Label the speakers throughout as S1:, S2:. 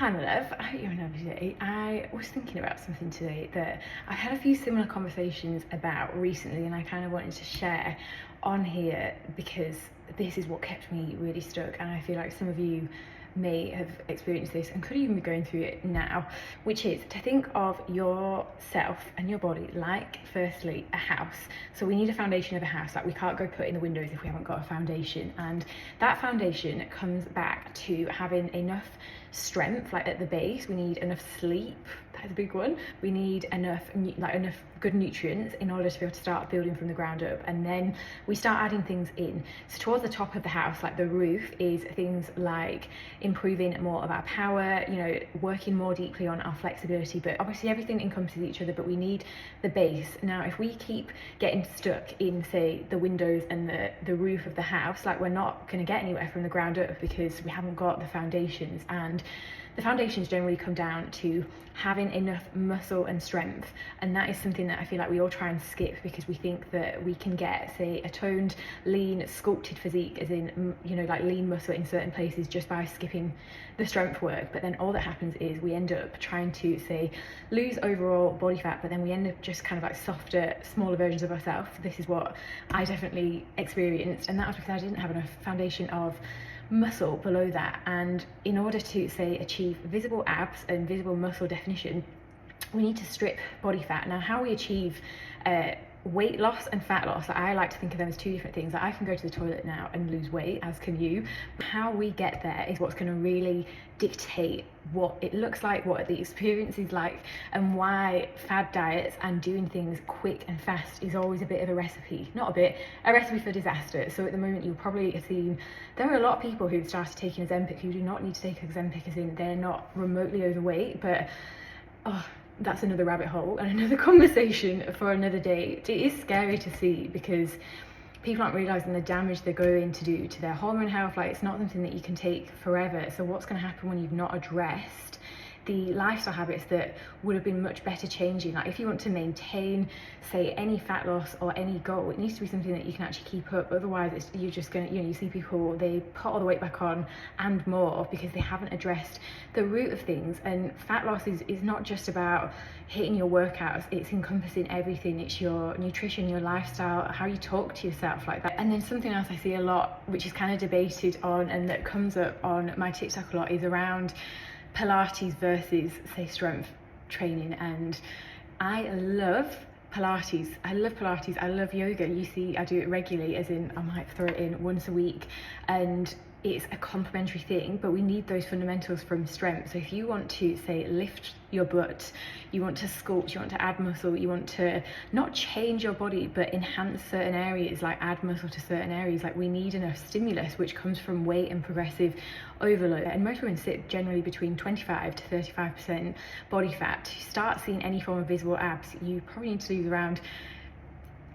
S1: Hi my love, I hope you're having a lovely day. I was thinking about something today that I've had a few similar conversations about recently, and I kind of wanted to share on here because this is what kept me really stuck, and I feel like some of you may have experienced this and could even be going through it now, which is to think of yourself and your body like, firstly, a house. So we need a foundation of a house. Like, we can't go put in the windows if we haven't got a foundation, and that foundation comes back to having enough strength. Like, at the base we need enough sleep, that's a big one. We need enough good nutrients in order to be able to start building from the ground up, and then we start adding things in. So towards the top of the house, like the roof, is things like improving more of our power, working more deeply on our flexibility. But obviously everything encompasses each other, but we need the base. Now if we keep getting stuck in, say, the windows and the roof of the house, like, we're not going to get anywhere from the ground up because we haven't got the foundations. And the foundations generally come down to having enough muscle and strength, and that is something that I feel like we all try and skip because we think that we can get, say, a toned, lean, sculpted physique, as in, like lean muscle in certain places, just by skipping the strength work. But then all that happens is we end up trying to, say, lose overall body fat, but then we end up just kind of like softer, smaller versions of ourselves. This is what I definitely experienced, and that was because I didn't have enough foundation of muscle below that. And in order to, say, achieve visible abs and visible muscle definition, we need to strip body fat. Now, how we achieve weight loss and fat loss, I like to think of them as two different things. I can go to the toilet now and lose weight, as can you. How we get there is what's going to really dictate what it looks like, what the experience is like, and why fad diets and doing things quick and fast is always a bit of a recipe, a recipe for disaster. So at the moment you'll probably have seen there are a lot of people who've started taking Ozempic who do not need to take Ozempic, as in they're not remotely overweight, but that's another rabbit hole and another conversation for another day. It is scary to see because people aren't realising the damage they're going to do to their hormone health. Like, it's not something that you can take forever. So what's going to happen when you've not addressed the lifestyle habits that would have been much better changing? Like, if you want to maintain, say, any fat loss or any goal, it needs to be something that you can actually keep up. Otherwise you're just gonna, you see people, they put all the weight back on and more because they haven't addressed the root of things. And fat loss is not just about hitting your workouts, it's encompassing everything. It's your nutrition, your lifestyle, how you talk to yourself, like that. And then something else I see a lot, which is kind of debated on and that comes up on my TikTok a lot, is around Pilates versus, say, strength training. And I love Pilates. I love yoga. You see, I do it regularly, as in I might throw it in once a week, and it's a complementary thing, but we need those fundamentals from strength. So if you want to, say, lift your butt, you want to sculpt, you want to add muscle, you want to not change your body but enhance certain areas, like add muscle to certain areas, like, we need enough stimulus, which comes from weight and progressive overload. And most women sit generally between 25 to 35% body fat. To start seeing any form of visible abs, you probably need to lose around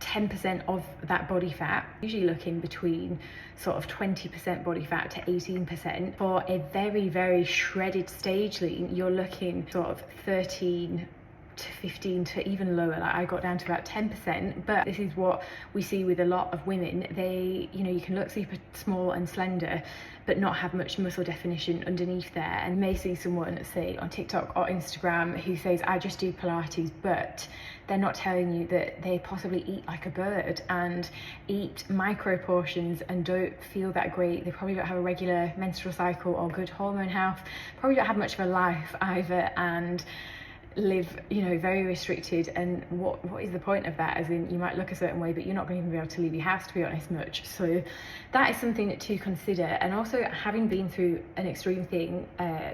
S1: 10% of that body fat, usually looking between sort of 20% body fat to 18%. For a very, very shredded stage lean, you're looking sort of 13 to 15 to even lower. Like, I got down to about 10%, but this is what we see with a lot of women. They, you can look super small and slender but not have much muscle definition underneath there. And you may see someone, say, on TikTok or Instagram who says, I just do Pilates, but they're not telling you that they possibly eat like a bird and eat micro portions and don't feel that great. They probably don't have a regular menstrual cycle or good hormone health, probably don't have much of a life either, and live, very restricted. And what is the point of that? As in, you might look a certain way, but you're not going to even be able to leave your house, to be honest, much. So that is something to consider. And also, having been through an extreme thing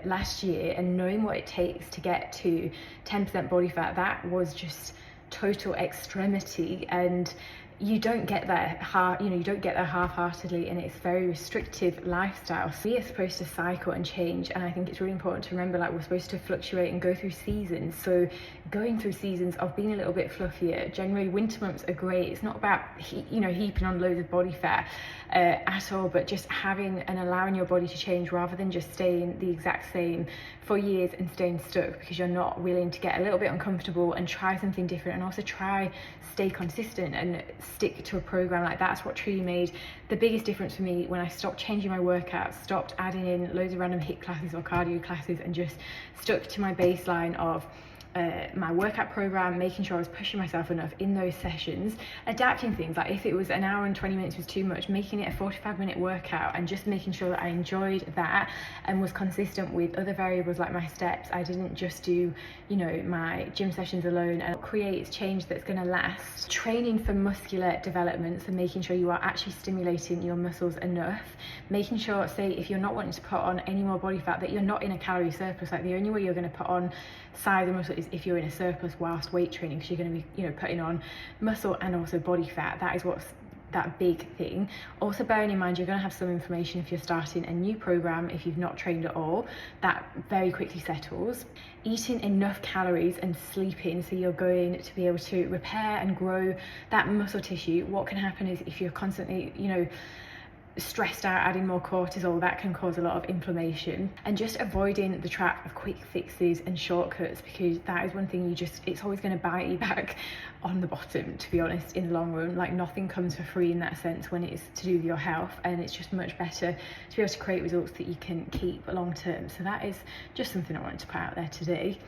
S1: last year and knowing what it takes to get to 10% body fat, that was just total extremity. And you don't get there half-heartedly, and it's very restrictive lifestyle. So we are supposed to cycle and change, and I think it's really important to remember, like, we're supposed to fluctuate and go through seasons. So going through seasons of being a little bit fluffier, generally winter months are great. It's not about heaping on loads of body fat at all, but just having and allowing your body to change rather than just staying the exact same for years and staying stuck because you're not willing to get a little bit uncomfortable and try something different, and also stay consistent and stick to a program. Like, that's what truly made the biggest difference for me when I stopped changing my workouts, stopped adding in loads of random HIIT classes or cardio classes, and just stuck to my baseline of my workout program, making sure I was pushing myself enough in those sessions, adapting things. Like, if it was an hour and 20 minutes was too much, making it a 45-minute workout, and just making sure that I enjoyed that and was consistent with other variables like my steps. I didn't just do, you know, my gym sessions alone, and create change that's going to last. Training for muscular development, so making sure you are actually stimulating your muscles enough, making sure, say, if you're not wanting to put on any more body fat, that you're not in a calorie surplus. Like, the only way you're going to put on size and muscle is if you're in a surplus whilst weight training, because you're going to be, you know, putting on muscle and also body fat. That is what's that big thing. Also, bearing in mind, you're going to have some inflammation if you're starting a new program. If you've not trained at all, that very quickly settles. Eating enough calories and sleeping, so you're going to be able to repair and grow that muscle tissue. What can happen is, if you're constantly, you know, stressed out, adding more cortisol, that can cause a lot of inflammation. And just avoiding the trap of quick fixes and shortcuts, because that is one thing it's always going to bite you back on the bottom, to be honest, in the long run. Like, nothing comes for free in that sense when it's to do with your health, and it's just much better to be able to create results that you can keep long term. So that is just something I wanted to put out there today.